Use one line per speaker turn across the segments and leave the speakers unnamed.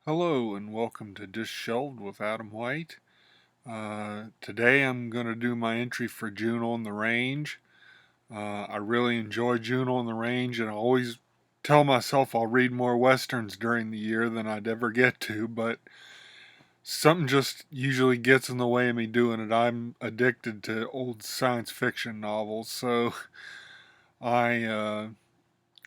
Hello and welcome to Dished with Adam White. Today I'm going to do my entry for June on the Range. I really enjoy June on the Range, and I always tell myself I'll read more westerns during the year than I'd ever get to, but something just usually gets in the way of me doing it. I'm addicted to old science fiction novels, so I uh,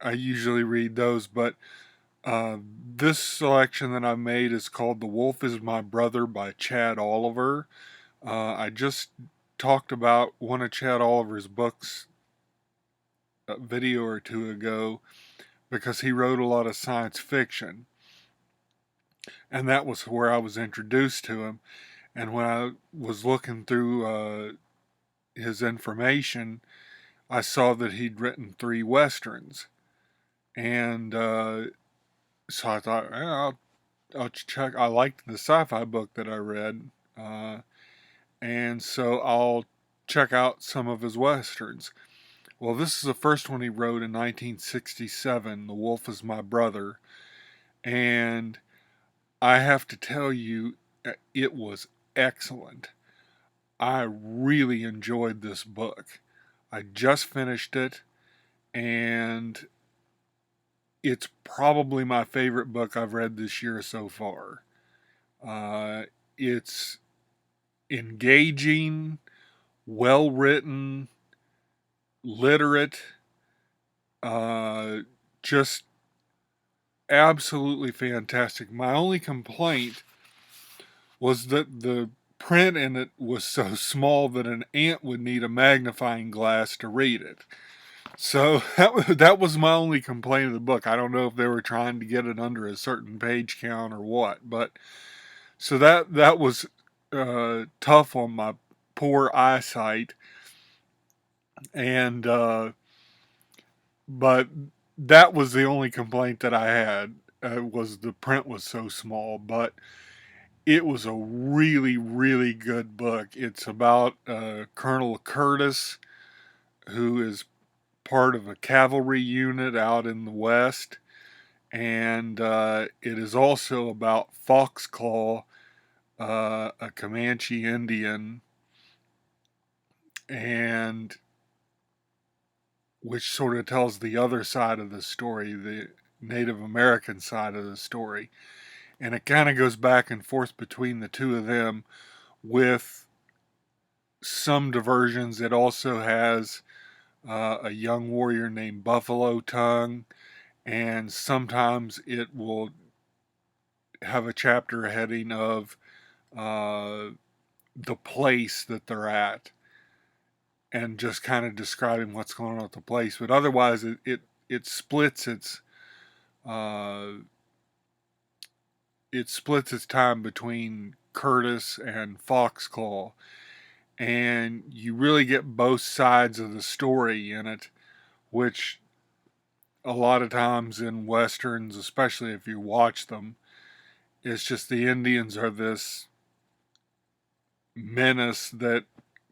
I usually read those, but this selection that I made is called The Wolf is My Brother by Chad Oliver. I just talked about one of Chad Oliver's books a video or two ago because he wrote a lot of science fiction, and that was where I was introduced to him. And when I was looking through his information, I saw that he'd written three westerns, and so I thought, I'll check. I liked the sci-fi book that I read, uh, and so I'll check out some of his westerns. Well, this is the first one he wrote in 1967, The Wolf is My Brother, and I have to tell you, it was excellent. I really enjoyed this book. I just finished it, and it's probably my favorite book I've read this year so far. It's engaging, well written, literate, uh, just absolutely fantastic. My only complaint was that the print in it was so small that an ant would need a magnifying glass to read it. So that was my only complaint of the book. I don't know if they were trying to get it under a certain page count or what, but so that was tough on my poor eyesight, and but that was the only complaint that I had, was the print was so small. But it was a really, really good book. It's about Colonel Curtis, who is part of a cavalry unit out in the West. And it is also about Foxclaw, a Comanche Indian, and which sort of tells the other side of the story, the Native American side of the story. And it kind of goes back and forth between the two of them with some diversions. It also has a young warrior named Buffalo Tongue, and sometimes it will have a chapter heading of uh, the place that they're at and just kind of describing what's going on at the place. But otherwise, it splits uh, its time between Curtis and Foxclaw, and you really get both sides of the story in it, which a lot of times in westerns, especially if you watch them, it's just the Indians are this menace that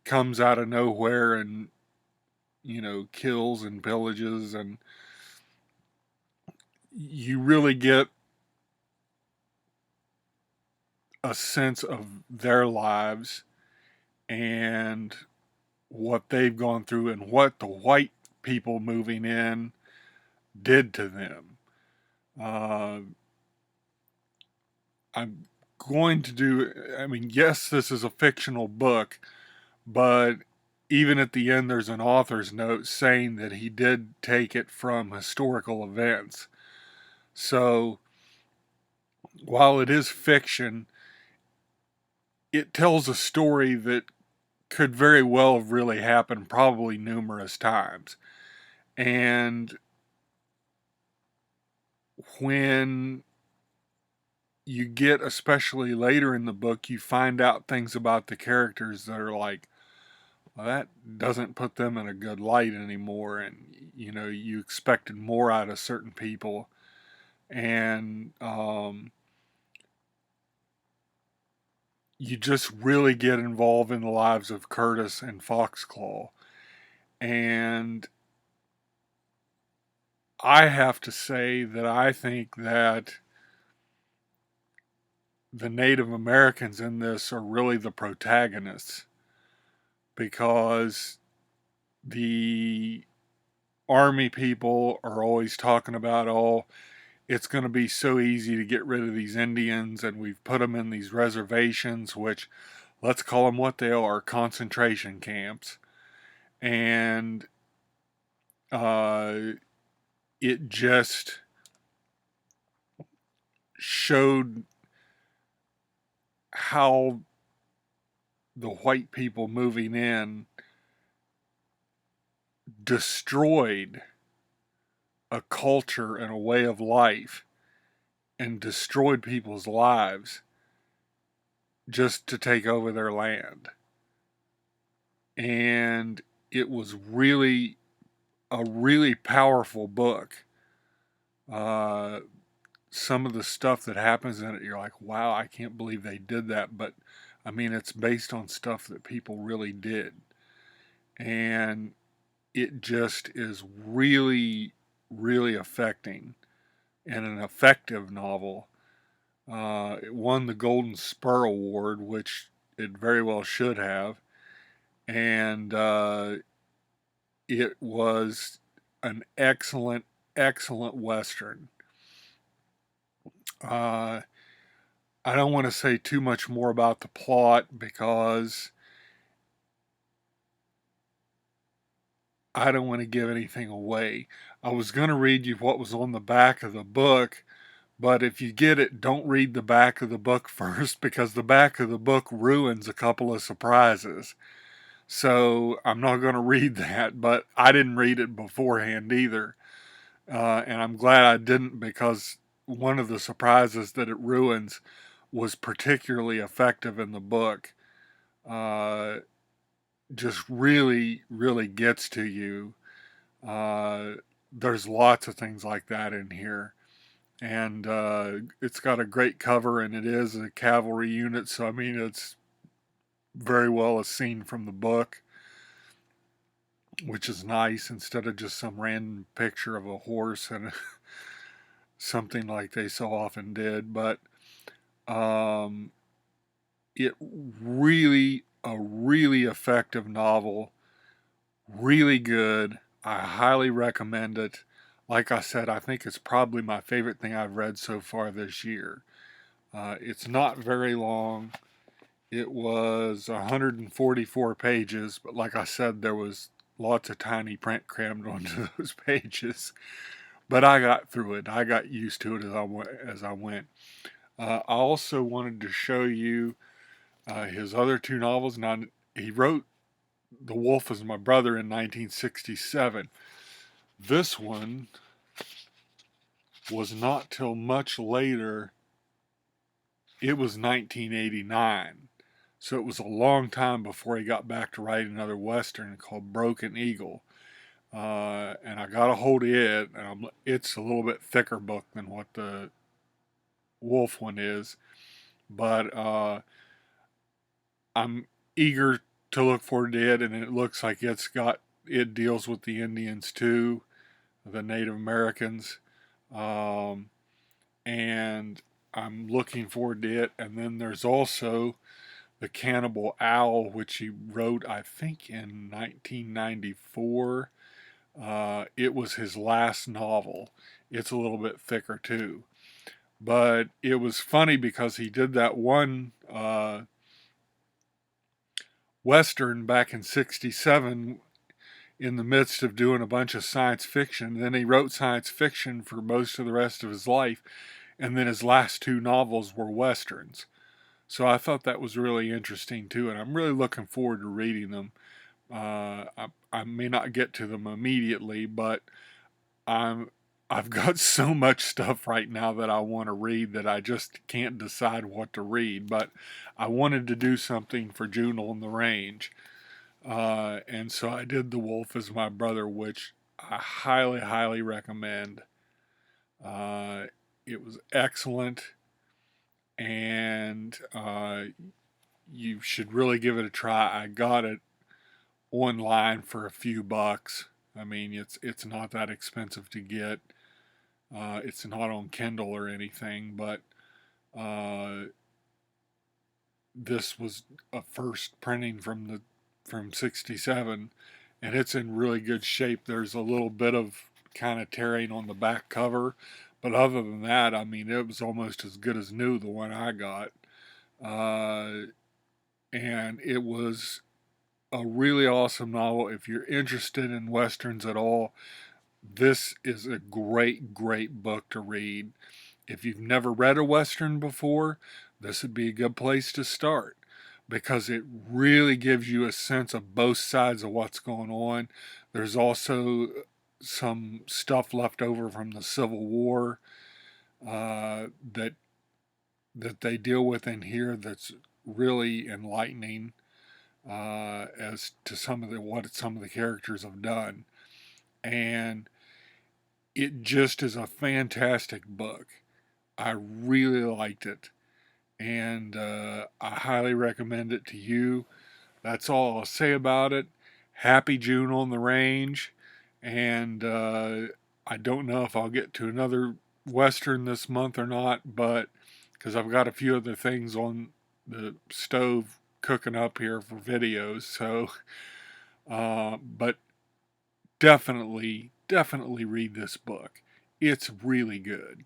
comes out of nowhere and kills and pillages, and you really get a sense of their lives and what they've gone through and what the white people moving in did to them. Uh, I'm going to do, I mean, yes, this is a fictional book, but even at the end, there's an author's note saying that he did take it from historical events. So while it is fiction, it tells a story that could very well have really happened probably numerous times. And when you get, especially later in the book, you find out things about the characters that are like, well, that doesn't put them in a good light anymore. And, you expected more out of certain people. And you just really get involved in the lives of Curtis and Foxclaw. And I have to say that I think that the Native Americans in this are really the protagonists, because the army people are always talking about, oh, it's going to be so easy to get rid of these Indians, and we've put them in these reservations, which, let's call them what they are, concentration camps. And uh, it just showed how the white people moving in destroyed a culture and a way of life and destroyed people's lives just to take over their land. And it was really a really powerful book. Uh, some of the stuff that happens in it, you're like, wow, I can't believe they did that. But I mean, it's based on stuff that people really did. And it just is really, really affecting and an effective novel. It won the Golden Spur Award, which it very well should have. And it was an excellent, excellent Western. Uh, I don't want to say too much more about the plot because I don't want to give anything away. I was going to read you what was on the back of the book, but if you get it, don't read the back of the book first, because the back of the book ruins a couple of surprises. So I'm not going to read that, but I didn't read it beforehand either. And I'm glad I didn't, because one of the surprises that it ruins was particularly effective in the book. Uh, just really, really gets to you. Uh, there's lots of things like that in here. And it's got a great cover, and it is a cavalry unit, so I mean, it's very well a scene from the book, which is nice, instead of just some random picture of a horse and something like they so often did. But um, it really, a really effective novel, really good. I highly recommend it. Like I said, I think it's probably my favorite thing I've read so far this year. It's not very long. It was 144 pages, but like I said, there was lots of tiny print crammed onto those pages. But I got through it. I got used to it as I went. I also wanted to show you his other two novels. Now, he wrote The Wolf is My Brother in 1967. This one was not till much later. It was 1989. So it was a long time before he got back to write another Western called Broken Eagle. And I got a hold of it, and it's a little bit thicker book than what the Wolf one is. But I'm eager to look forward to it, and it looks like it deals with the Indians too, the Native Americans. Um, and I'm looking forward to it. And then there's also The Cannibal Owl, which he wrote, I think, in 1994. It was his last novel. It's a little bit thicker too. But it was funny because he did that one Western back in 67 in the midst of doing a bunch of science fiction. Then he wrote science fiction for most of the rest of his life. And then his last two novels were Westerns. So I thought that was really interesting too, and I'm really looking forward to reading them. I may not get to them immediately, but I'm I've got so much stuff right now that I want to read that I just can't decide what to read. But I wanted to do something for June on the Range, and so I did The Wolf is My Brother, which I highly, highly recommend. Uh, it was excellent, and you should really give it a try. I got it online for a few bucks. I mean, it's not that expensive to get. It's not on Kindle or anything, but uh, this was a first printing from '67, and it's in really good shape. There's a little bit of kind of tearing on the back cover, but other than that, I mean, it was almost as good as new, the one I got. Uh, and it was a really awesome novel. If you're interested in westerns at all, this is a great, great book to read. If you've never read a western before, this would be a good place to start because it really gives you a sense of both sides of what's going on. There's also some stuff left over from the Civil War that they deal with in here that's really enlightening as to some of the what some of the characters have done, and it just is a fantastic book. I really liked it, and I highly recommend it to you. That's all I'll say about it. Happy June on the Range, and I don't know if I'll get to another Western this month or not, but because I've got a few other things on the stove cooking up here for videos, so but definitely, definitely read this book. It's really good.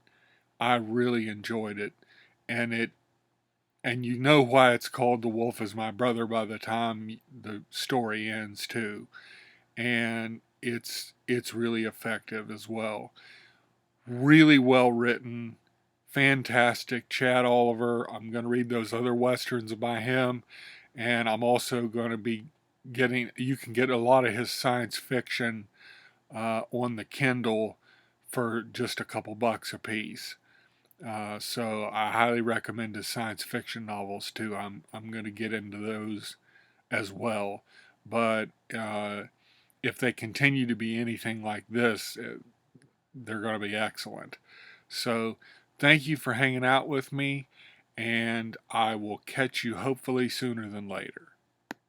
I really enjoyed it, and you know why it's called The Wolf is My Brother by the time the story ends too. And it's really effective as well. Really well written, fantastic. Chad Oliver. I'm going to read those other westerns by him, and I'm also going to be getting. You can get a lot of his science fiction on the Kindle for just a couple bucks a piece. So I highly recommend his science fiction novels too. I'm going to get into those as well. But if they continue to be anything like this, they're going to be excellent. So thank you for hanging out with me, and I will catch you hopefully sooner than later.